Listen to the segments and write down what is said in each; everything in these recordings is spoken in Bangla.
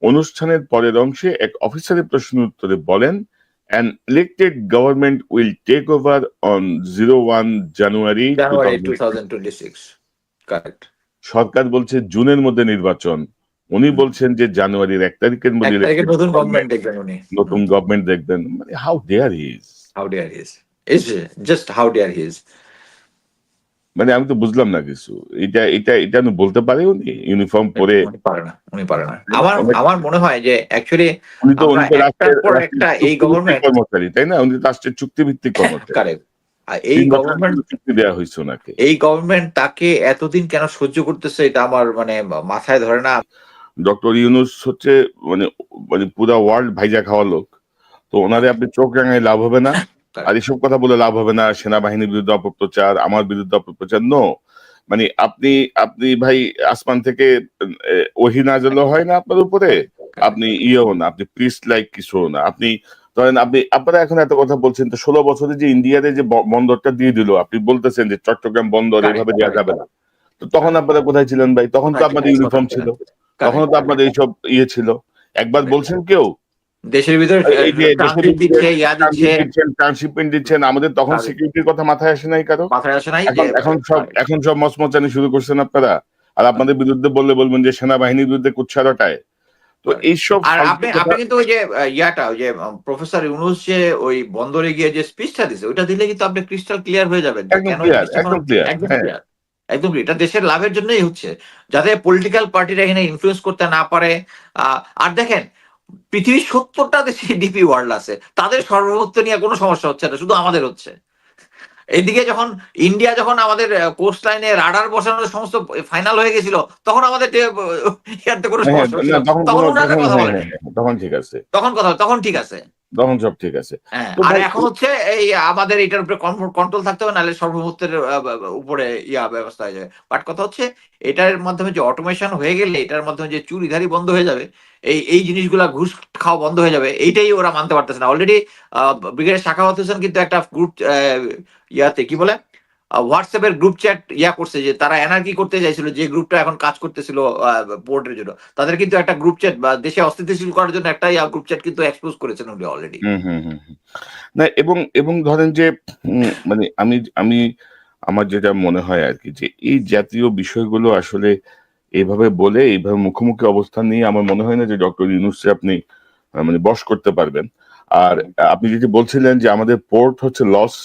অনুষ্ঠানের পরের অংশে এক অফিসারের প্রশ্নের উত্তরে বলেন, an elected government will take over on 01 January January 2026. 2026. Correct. সরকার বলছে জুনের মধ্যে নির্বাচন, উনি বলছেন যে জানুয়ারির 1 তারিখের মধ্যে এক তারিখে elected নতুন গভর্নমেন্ট government, দেখবেন উনি। নতুন গভর্নমেন্ট দেখবেন। মানে how dare he is, How dare he is. Is just how dare he is. মানে আমি তো বুঝলাম না কিছু। এটা এটা এটা উনি বলতে পারে, উনি ইউনিফর্ম পরে? উনি পারে না, উনি পারে না। আমার মনে হয় যে অ্যাকচুয়ালি উনি তো আমরা একটার পর রাষ্ট্রের একটা এই চুক্তিভিত্তিক গভর্নমেন্ট কর্মচারী, তাই না? উনি তো রাষ্ট্রের চুক্তিভিত্তিক কর্মচারী। কারেক্ট। এই 3 বছরের গভর্নমেন্ট জন্য চুক্তি দেওয়া হয়েছে ওনাকে। এই গভর্নমেন্ট তাকে এতদিন কেন সহ্য করতেছে এটা আমার মানে মাথায় ধরে না। ডক্টর ইউনূস হচ্ছে মানে মানে পুরা ওয়ার্ল্ড ভাইজা খাওয়া লোক। তো ওনারে আপনি চোখ রাঙায় লাভ হবে না। আর এসব কথা বলে লাভ হবে না, সেনাবাহিনীর বিরুদ্ধে অপপ্রচার, আমার বিরুদ্ধে অপপ্রচার। নো, মানে আপনি আপনি ভাই আসমান থেকে ওহী নাযিলও হয় না আপনার উপরে, আপনি ইয়েও না, আপনি প্রিস্ট লাইক কিছুও না। আপনি ধরেন আপনারা এখন এত কথা বলছেন, তো 16 বছরে যে ইন্ডিয়ারে যে বন্দরটা দিয়ে দিল, আপনি বলতেছেন যে চট্টগ্রাম বন্দর এইভাবে দেওয়া যাবে না। তো তখন আপনারা কোথায় ছিলেন ভাই? তখন তো আপনাদের ইউনিফর্ম ছিল, তখন তো আপনাদের এইসব ইয়ে ছিল। একবার বলছেন কেউ দেশের ভিতরে এই যে ট্রানজিট দিচ্ছে, ইয়া দিচ্ছে, ট্রান্সশিপমেন্ট দিচ্ছেন, আমাদের তখন সিকিউরিটির কথা মাথায় আসে নাই কারো। মাথায় আসে নাই যে এখন সব মচমচানি শুরু করছেন আপনারা। আর আপনাদের বিরুদ্ধে বলবেন যে সেনাবাহিনীর বিরুদ্ধে কুৎসা রটায়। তো এইসব আর আপনি কিন্তু ওই যে ওই যে প্রফেসর ইউনূস যে ওই বন্দরে গিয়ে যে স্পিচটা দিছে, ওইটা দিলে কিন্তু আপনি ক্রিস্টাল ক্লিয়ার হয়ে যাবেন যে একদম কেন ক্লিয়ার, একদম ক্লিয়ার। ক্লিয়ার। একদম এটা দেশের লাভের জন্যই হচ্ছে, যাতে পলিটিক্যাল পার্টিরা এখানে ইনফ্লুয়েন্স করতে না পারে। আর দেখেন, পৃথিবীর 70টা দেশে ডিপি ওয়ার্ল্ড আছে, তাদের সর্বভৌমত্ব নিয়ে কোনো সমস্যা হচ্ছে না, শুধু আমাদের হচ্ছে। এইদিকে যখন ইন্ডিয়া যখন আমাদের কোস্ট লাইনে রাডার বসানোর সমস্ত ফাইনাল হয়ে গেছিল, তখন আমাদের ইয়াতে কোনো সমস্যা হচ্ছিল, তখন ওনারা কথা বলেন, তখন ঠিক আছে, তখন ঠিক আছে, তখন সব ঠিক আছে। আর এখন হচ্ছে এই আমাদের এটার উপরে কন্ট্রোল থাকতে হবে, নাহলে সর্বভৌমত্বের উপরে ব্যবস্থা হয়ে যাবে। বাট কথা হচ্ছে এটার মাধ্যমে যে অটোমেশন হয়ে গেলে, এটার মাধ্যমে যে চুরিধারি বন্ধ হয়ে যাবে, এই জিনিসগুলা ঘুষ খাওয়া বন্ধ হয়ে যাবে, এইটাই ওরা মানতে পারতেছে না। অলরেডি ব্রিগেডিয়ার সাখাওয়াত হোসেন কিন্তু একটা গ্রুপ ইয়াতে কি বলে হোয়াটসঅ্যাপের গ্রুপ চ্যাট করছে, যে তারা এনার্কি করতে চাইছিল, যে গ্রুপটা এখন কাজ করতেছিল পোর্টের জন্য, তাদের কিন্তু একটা গ্রুপ চ্যাট বা দেশে অস্থিতিশীল করার জন্য একটা গ্রুপ চ্যাট কিন্তু এক্সপোজ করেছেন উনি অলরেডি। না, এবং ধরেন যে মানে আমি আমার যেটা মনে হয় আর কি, যে এই জাতীয় বিষয়গুলো আসলে এইভাবে বলে, এইভাবে মুখোমুখি অবস্থান নিয়ে আমার মনে হয় না যে ডক্টর ইউনূসকে আপনি মানে বশ করতে পারবেন। আর আপনি যেটি বলছিলেন যে আমাদের পোর্ট হচ্ছে লস,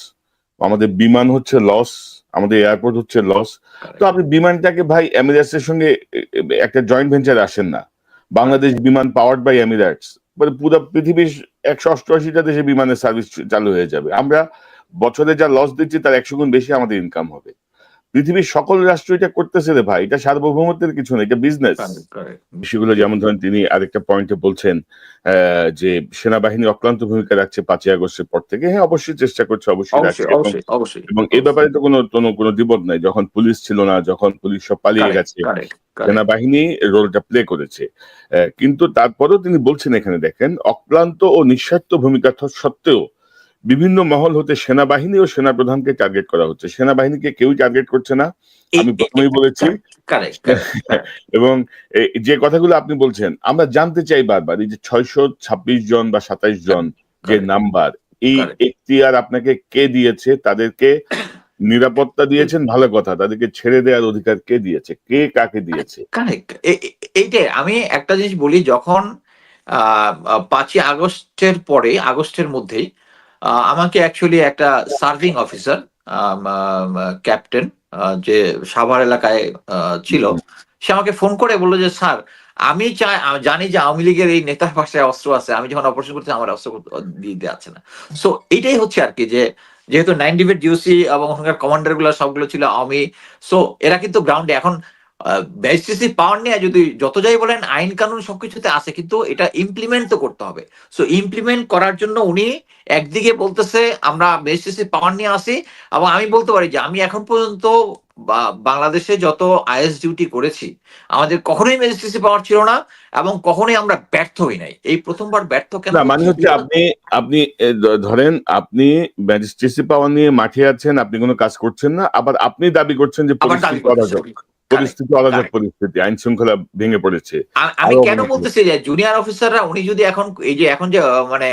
আমাদের বিমান হচ্ছে লস, আমাদের এয়ারপোর্ট হচ্ছে লস। তো আপনি বিমানটাকে ভাই এমিরেটসের সঙ্গে একটা জয়েন্ট ভেঞ্চারে আসেন না। বাংলাদেশ বিমান পাওয়ার্ড বাই এমিরেটস, মানে পুরো পৃথিবীর 188টা দেশে বিমানের সার্ভিস চালু হয়ে যাবে। আমরা বছরে যা লস দিচ্ছি তার 100 গুণ বেশি আমাদের ইনকাম হবে। পৃথিবীর সকল রাষ্ট্র এটা করতেছে রে ভাই, এটা সার্বভৌমত্বের কিছু না, এটা বিজনেস। বিষয়গুলো যেমন ধরেন তিনি আরেকটা পয়েন্টে বলছেন যে সেনাবাহিনী অক্লান্ত ভূমিকা রাখছে 5ই আগস্টের পর থেকে। হ্যাঁ, অবশ্যই চেষ্টা করছে, অবশ্যই রাখছে, এবং এই ব্যাপারে তো কোনো দ্বিমত নাই। যখন পুলিশ ছিল না, যখন পুলিশ সব পালিয়ে গেছে, সেনাবাহিনী রোলটা প্লে করেছে। কিন্তু তারপরেও তিনি বলছেন এখানে দেখেন, অক্লান্ত ও নিঃস্বার্থ ভূমিকা সত্ত্বেও বিভিন্ন মহল হতে সেনাবাহিনী ও সেনাপ্রধানকে টার্গেট করা হচ্ছে। সেনাবাহিনীকে কেউই টার্গেট করছে না, আমি প্রথমেই বলেছি। এবং যে কথাগুলো আপনি বলছেন, আমরা জানতে চাই বারবার, এই যে 626 জন বা 27 জন যে নাম্বার, এই এখতিয়ার আপনাকে কে দিয়েছে? তাদেরকে নিরাপত্তা দিয়েছেন, ভালো কথা, তাদেরকে ছেড়ে দেওয়ার অধিকার কে দিয়েছে? কে কাকে দিয়েছে? কারেক্ট। এইটাই আমি একটা জিনিস বলি, যখন 5ই আগস্টের পরে, আগস্টের মধ্যেই আমাকে অ্যাকচুয়ালি একটা সার্ভিং অফিসার, ক্যাপ্টেন, যে সাভার এলাকায় ছিল, সে আমাকে ফোন করে বললো যে স্যার, আমি জানি যে আওয়ামী লীগের এই নেতার পাশে অস্ত্র আছে, আমি যখন অপারেশন করছি আমার অস্ত্র দিয়ে যাচ্ছে না। সো এইটাই হচ্ছে আর কি, যে যেহেতু 9 ডিভিট জিওসি এবং ওখানকার কমান্ডার গুলো সবগুলো ছিল আওয়ামী, সো এরা কিন্তু গ্রাউন্ডে এখন ম্যাজিস্ট্রেসি পাওয়ার নিয়ে যদি যত যাই বলেন, আইন কানুন সবকিছুতে আছে, কিন্তু এটা ইমপ্লিমেন্ট তো করতে হবে। সো ইমপ্লিমেন্ট করার জন্য উনি একদিকে বলতেছে আমরা ম্যাজিস্ট্রেসি পাওয়ার নিয়ে আসি, এবং আমি বলতে পারি যে আমি এখন পর্যন্ত বাংলাদেশে যত আইএস ডিউটি করেছি, আমাদের কখনোই ম্যাজিস্ট্রেসি পাওয়ার ছিল না, এবং কখনোই আমরা ব্যর্থ হই নাই। এই প্রথমবার ব্যর্থ কেন? মানে হচ্ছে আপনি ধরেন আপনি ম্যাজিস্ট্রেসি পাওয়ার নিয়ে মাঠে আছেন, আপনি কোনো কাজ করছেন না, আবার আপনি দাবি করছেন যে পরিস্থিতি করা যাবে। কারেক্ট, পরিস্থিতি অরাজক কারেক্ট। পরিস্থিতি, আইন শৃঙ্খলা ভেঙে পড়েছে, আমি আরো কেন অবনতি বলতেছি হচ্ছে। যে জুনিয়র অফিসাররা উনি যদি এখন এই যে এখন যে মানে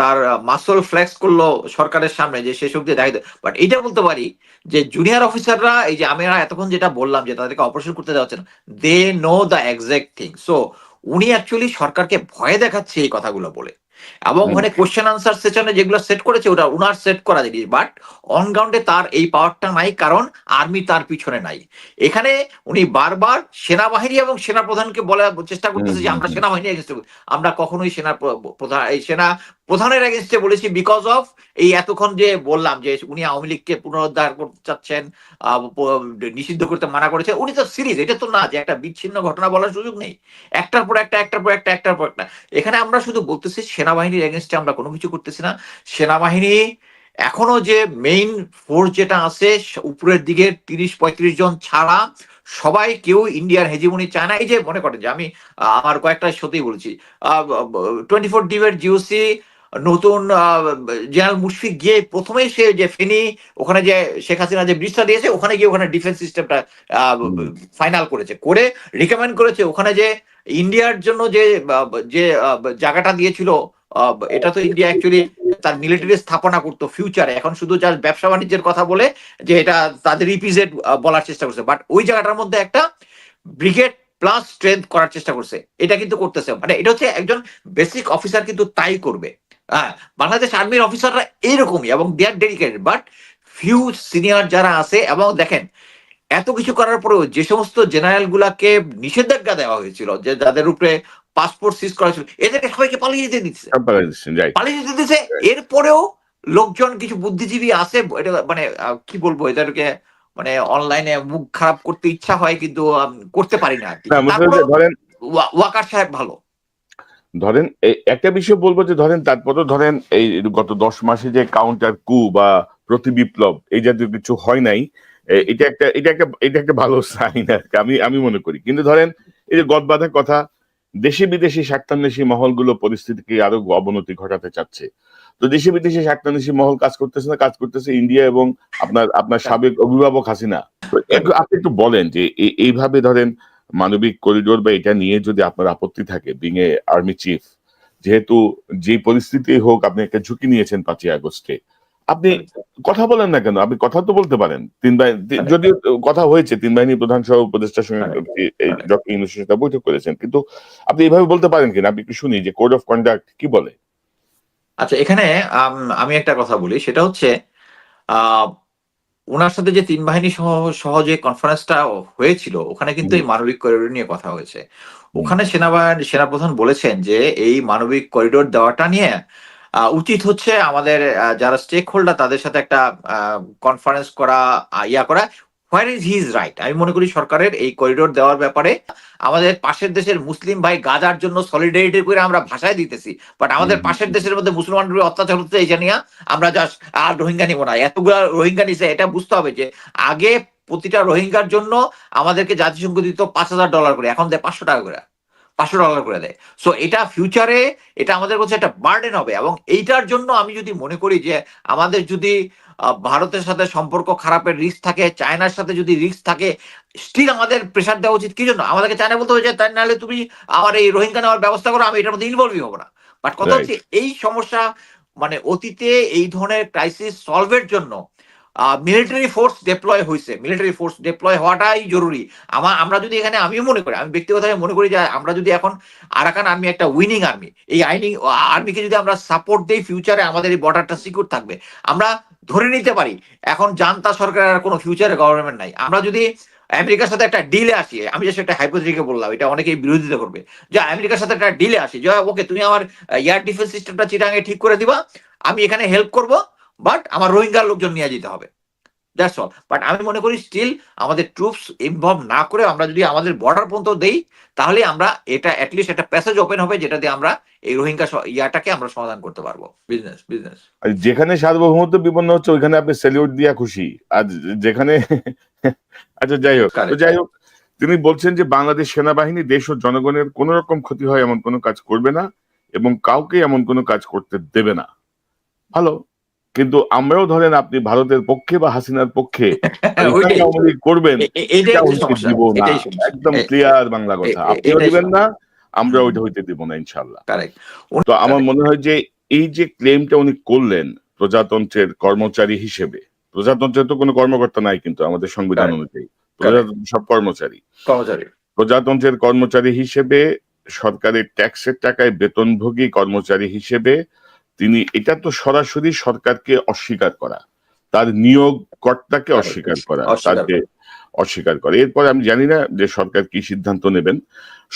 তার মাসল ফ্লেক্স করলো সরকারের সামনে যে সেসব দিয়ে দেখাইতো, বাট এটা বলতে পারি যে জুনিয়র অফিসাররা এই যে আমি এতক্ষণ যেটা বললাম যে তাদেরকে অপারেশন করতে দেওয়া হচ্ছে না, they know the exact thing. So উনি অ্যাকচুয়ালি সরকারকে ভয় দেখাচ্ছে এই কথাগুলো বলে, এবং হুম, ওখানে কোশ্চেন আনসার সেশনে যেগুলো সেট করেছে ওটা উনার সেট করা জিনিস, বাট অন গ্রাউন্ডে তার এই পাওয়ারটা নাই, কারণ আর্মি তার পিছনে নাই। এখানে উনি বারবার সেনাবাহিনী এবং সেনাপ্রধানকে বলার চেষ্টা হুম, করতেছে যে হুম, আমরা হুম, সেনাবাহিনী এগেনস্টে, আমরা কখনোই প্রধান এই সেনা প্রধানের এগেনস্টে বলেছি, বিকজ অফ এই এতক্ষণ যে বললাম যে উনি আওয়ামী লীগকে পুনরুদ্ধার করতে চাচ্ছেন, নিষিদ্ধ করতে মানা করেছে। উনি তো সিরিজ, এটা তো না যে একটা বিচ্ছিন্ন ঘটনা বলার সুযোগ নেই, একটার পর একটা, একটার পর একটা, একটার পর একটা। এখানে আমরা শুধু বলতেছি সেনাবাহিনীর এগেনস্টে আমরা কোনো কিছু করতেছি না। সেনাবাহিনী এখনো যে মেইন ফোর্স যেটা আছে উপরের দিকে ৩০-৩৫ জন ছাড়া সবাই কেউ ইন্ডিয়ার হেজিমনি চায় না। এই যে মনে করেন যে আমি আমার কয়েকটা সত্যি বলছি, 24 ডিবের জিওসি নতুন জেনারেল মুশফিক গিয়ে প্রথমেই সে যে ফেনী ওখানে যে শেখ হাসিনা যে ব্রিজটা দিয়েছে ওখানে গিয়ে ওখানে ডিফেন্স সিস্টেমটা হুম, ফাইনাল করেছে, করে রিকমেন্ড করেছে ওখানে যে ইন্ডিয়ার জন্য যে যে জায়গাটা দিয়েছিল, এটা তো ইন্ডিয়া অ্যাকচুয়ালি তার মিলিটারি স্থাপনা করতো ফিউচারে, এখন শুধু জাস্ট ব্যবসা বাণিজ্যের কথা বলে যে এটা তাদের ইপিজেড বলার চেষ্টা করছে, বাট ওই জায়গাটার মধ্যে একটা ব্রিগেড প্লাস স্ট্রেংথ করার চেষ্টা করছে। এটা কিন্তু করতেছে, মানে এটা হচ্ছে একজন বেসিক অফিসার কিন্তু তাই করবে। হ্যাঁ, বাংলাদেশ আর্মির অফিসাররা এইরকমই এবং দে আর ডেডিকেটেড, বাট ফিউ সিনিয়র যারা আছে, এবং দেখেন এত কিছু করার পরেও যে সমস্ত জেনারেল গুলাকে নিষেধাজ্ঞা দেওয়া হয়েছিল, যে যাদের উপরে পাসপোর্ট সিজ করা ছিল, এদেরকে সবাইকে পালিয়ে যেতে দিচ্ছে, সব পালাই দিচ্ছেন, রাইট, পালিয়ে যেতে দিচ্ছে। এরপরেও লোকজন কিছু বুদ্ধিজীবী আছে, এটা মানে কি বলবো এদেরকে, মানে অনলাইনে মুখ খারাপ করতে ইচ্ছা হয় কিন্তু করতে পারি না আর কি। না বুঝতে তারপরেও পেরেছি। ধরেন, ওয়াকার সাহেব ভালো। ধরেন একটা বিষয় বলবো যে ধরেন তারপরেও ধরেন এই গত 10 মাসে যে কাউন্টার কু বা প্রতি বিপ্লব এই জাতীয় কিছু হয় নাই, এটা একটা ভালো সাইন আর কি, আমি মনে করি। কিন্তু ধরেন এই যে গদবাঁধা কথা, দেশে বিদেশি স্বার্থান্বেষী মহলগুলো পরিস্থিতিকে আরো অবনতি ঘটাতে চাচ্ছে। তো দেশে বিদেশি স্বার্থান্বেষী মহল কাজ করতেছে না, কাজ করতেছে ইন্ডিয়া এবং আপনার সাবেক অভিভাবক হাসিনা। তো আপনি একটু বলেন যে এইভাবে ধরেন মানবিক করিডোর বা এটা নিয়ে যদি আপনার আপত্তি থাকে, বিং এ আর্মি চিফ, যেহেতু যে পরিস্থিতি হোক আপনি একটা ঝুঁকি নিয়েছেন 5ই আগস্টে, আপনি কথা বলেন না কেন? আপনি কথা তো বলতে পারেন। যদিও কথা হয়েছে ৩ বাহিনী প্রধান সহ উপদেষ্টার সঙ্গে ডক্টর ইউনূসের সাথে বৈঠক করেছেন, কিন্তু আপনি এভাবে বলতে পারেন কিনা? আপনি একটু শুনি যে কোড অফ কন্ডাক্ট কি বলে। আচ্ছা, এখানে আমি একটা কথা বলি, সেটা হচ্ছে আহ উনার সাথে যে ৩ বাহিনী সহ যে কনফারেন্সটা হয়েছিল, ওখানে কিন্তু হুম, এই মানবিক করিডোর নিয়ে কথা হয়েছে। হুম, ওখানে সেনাপ্রধান বলেছেন যে এই মানবিক করিডোর দেওয়াটা নিয়ে উচিত হচ্ছে আমাদের যারা স্টেক হোল্ডার তাদের সাথে একটা কনফারেন্স করা, ইয়া করা। Where is he is right. আমি মনে করি সরকারের এই করিডোর দেওয়ার ব্যাপারে আমাদের পাশের দেশের মুসলিম ভাই গাজার জন্য সলিডারিটি করে আমরা ভাষায় দিতেছি, বাট হুম, আমাদের হুম, পাশের দেশের মধ্যে মুসলমানদের উপর অত্যাচার হচ্ছে, এটা নিয়ে আমরা জাস্ট আর রোহিঙ্গা নিব না, এতগুলা রোহিঙ্গা নিছে। এটা বুঝতে হবে যে আগে প্রতিটা রোহিঙ্গার জন্য আমাদেরকে জাতিসংঘ দিত $৫,০০০ করে, এখন দেয় $৫০০ করে, $৫০০ করে দেয়। সো এটা ফিউচারে এটা আমাদের কাছে একটা বার্ডেন হবে, এবং এইটার জন্য আমি যদি মনে করি যে আমাদের যদি ভারতের সাথে সম্পর্ক খারাপের রিস্ক থাকে, চায়নার সাথে যদি রিস্ক থাকে, স্টিল আমাদের প্রেশার দেওয়া উচিত। কি জন্য আমাদেরকে চায়না বলতে হবে যে তাই নাহলে তুমি আমার এই রোহিঙ্গা নেওয়ার ব্যবস্থা করো, আমি এটার মধ্যে ইনভলভই হবো না। বাট কথা রাইট। হচ্ছে এই সমস্যা, মানে অতীতে এই ধরনের ক্রাইসিস সলভের জন্য মিলিটারি ফোর্স ডেপ্লয় হয়েছে, মিলিটারি ফোর্স ডেপ্লয় হওয়াটাই জরুরি। আমরা যদি এখানে, আমিও মনে করি, আমি ব্যক্তিগতভাবে মনে করি যে আমরা যদি এখন আরাকান আর্মি একটা উইনিং আর্মি, এই আর্মিকে যদি আমরা সাপোর্ট দেই, ফিউচারে আমাদের এই বর্ডারটা সিকিউর থাকবে। আমরা ধরে নিতে পারি এখন জান্তা সরকারের আর কোনো ফিউচারে গভর্নমেন্ট নাই, আমরা যদি আমেরিকার সাথে একটা ডিলে আসি, আমি যে সেটা হাইপোথেটিক্যাল বললাম, এটা অনেকেই বিরোধিতা করবে, যে আমেরিকার সাথে একটা ডিলে আসি যে ওকে তুমি আমার এয়ার ডিফেন্স সিস্টেমটা চিটাঙে ঠিক করে দিবা, আমি এখানে হেল্প করব, বাট আমার রোহিঙ্গার লোকজন নিয়ে যেতে হবে, দ্যাটস অল। বাট আমি মনে করি স্টিল আমাদের ট্রুপস ইনভলভ না করে আমরা যদি আমাদের বর্ডার পর্যন্ত দেই, তাহলে আমরা এটা অ্যাটলিস্ট একটা প্যাসেজ ওপেন হবে যেটা দিয়ে আমরা এই রোহিঙ্গা ইয়াটাকে আমরা সমাধান করতে পারবো। বিজনেস বিজনেস আর যেখানে সার্বভৌমত্ব বিপন্ন হচ্ছে ওইখানে আপনি স্যালিউট দিয়া খুশি, আর যেখানে আচ্ছা যাই হোক, তো কারেক্ট। যাই হোক, তিনি বলছেন যে বাংলাদেশ সেনাবাহিনী দেশ ও জনগণের কোন রকম ক্ষতি হয় এমন কোনো কাজ করবে না এবং কাউকে এমন কোনো কাজ করতে দেবে না। ভালো, কিন্তু আমরাও ধরেন আপনি ভারতের পক্ষে বা হাসিনার পক্ষে ওইখানে ওইটাই আওয়ামী লীগ করবেন, এটাই এটা হচ্ছে হইতে সমস্যা, দিব না। এটাই সমস্যা, একদম ক্লিয়ার বাংলা কথা। আপনিও এটাই দিবেন না, আমরা হুম, ওইটা হইতে দিব না ইনশাআল্লাহ। কারেক্ট তো আমার কারেক্ট। মনে হয় যে এই যে ক্লেমটা উনি করলেন প্রজাতন্ত্রের কর্মচারী হিসেবে, প্রজাতন্ত্রের তো কোনো কর্মকর্তা নাই কিন্তু আমাদের সংবিধান কারেক্ট অনুযায়ী। কারেক্ট প্রজাতন্ত্র সব কর্মচারী। কর্মচারী। প্রজাতন্ত্রের কর্মচারী হিসেবে সরকারের ট্যাক্সের টাকায় বেতনভোগী কর্মচারী হিসেবে তিনি, এটা তো সরাসরি সরকারকে অস্বীকার করা, তার নিয়োগকর্তাকে অস্বীকার করা, অস্বীকার তাকে করে। অস্বীকার করে। এরপরে আমি জানি না যে সরকার কি সিদ্ধান্ত নেবেন।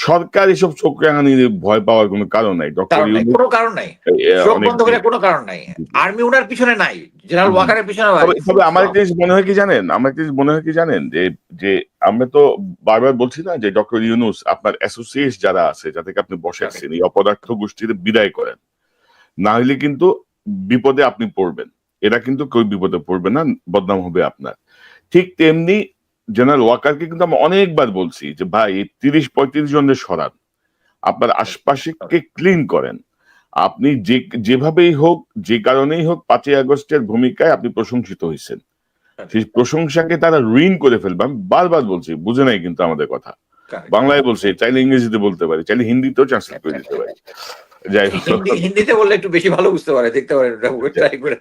সরকার এসব চোখ রাঙানি ভয় পাওয়ার কোনো কারণ নাই। ডক্টর কারণ নাই, ইউনূস কোনো কারণ নাই, চোখ অনেক বন্ধ করে কোনো কারণ নাই। আর্মি উনার পিছনে নাই, জেনারেল হুম। ওয়াকারের পিছনে তবে ফুল তবে আমার স্টপ। একটা জিনিস মনে হয় কি জানেন? আমার একটা জিনিস মনে হয় কি জানেন? যে যে আমরা তো বারবার বলছি না যে ডক্টর ইউনূস আপনার অ্যাসোসিয়েট যারা আছে যাদেরকে আপনি বসাইছেন এই অপদার্থ গোষ্ঠীর বিদায় করেন। না হলে কিন্তু বিপদে আপনি পড়বেন। এরা কিন্তু কেউ বিপদে পড়বে না, বদনাম হবে আপনার। ঠিক তেমনি জেনারেল ওয়াকারকে কিন্তু আমি অনেকবার বলছি যে ভাই ৩০-৩৫ জনের সরান। আপনার আশপাশকে ক্লিন করেন। আপনি যেভাবেই হোক, যে কারণেই হোক ৫ই আগস্টের ভূমিকায় আপনি প্রশংসিত হইছেন। সেই প্রশংসাকে তারা রুইন করে ফেলবে। আমি বারবার বলছি, বুঝে নাই কিন্তু আমাদের কথা। বাংলায় বলছি, চাইলে ইংরেজিতে বলতে পারি, চাইলে হিন্দিতেও ট্রান্সলেট করে দিতে পারি। যাই হোক। হিন্দিতে বললে একটু বেশি ভালো বুঝতে পারে, দেখতে পারেন ট্রাই করে।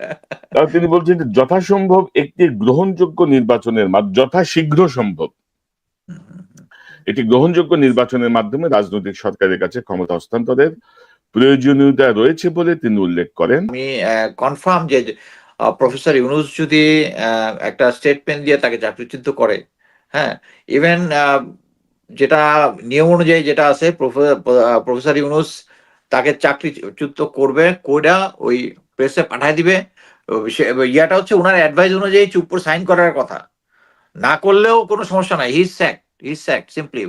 তাও তিনি বলছেন যে যথাসম্ভব একটি গ্রহণযোগ্য নির্বাচনের যথাশীঘ্র সম্ভব একটি গ্রহণযোগ্য নির্বাচনের মাধ্যমে রাজনৈতিক সরকারের কাছে ক্ষমতা হস্তান্তরের প্রয়োজনীয়তা রয়েছে বলে তিনি উল্লেখ করেন। আমি কনফার্ম যে প্রফেসর ইউনূস যদি একটা স্টেটমেন্ট দিয়ে তাকে চাকরিচ্যুত করে, হ্যাঁ, ইভেন যেটা নিয়ম অনুযায়ী যেটা আছে, প্রফেসর ইউনূস তাকে চাকরিচ্যুত করবে, কইরা ওই প্রেসে পাঠায় দিবে। ইয়াটা হচ্ছে উনার অ্যাডভাইস অনুযায়ী চুপ করে সাইন করার কথা, না করলেও কোনো সমস্যা নাই, হি ইজ স্যাকড সিম্পলি।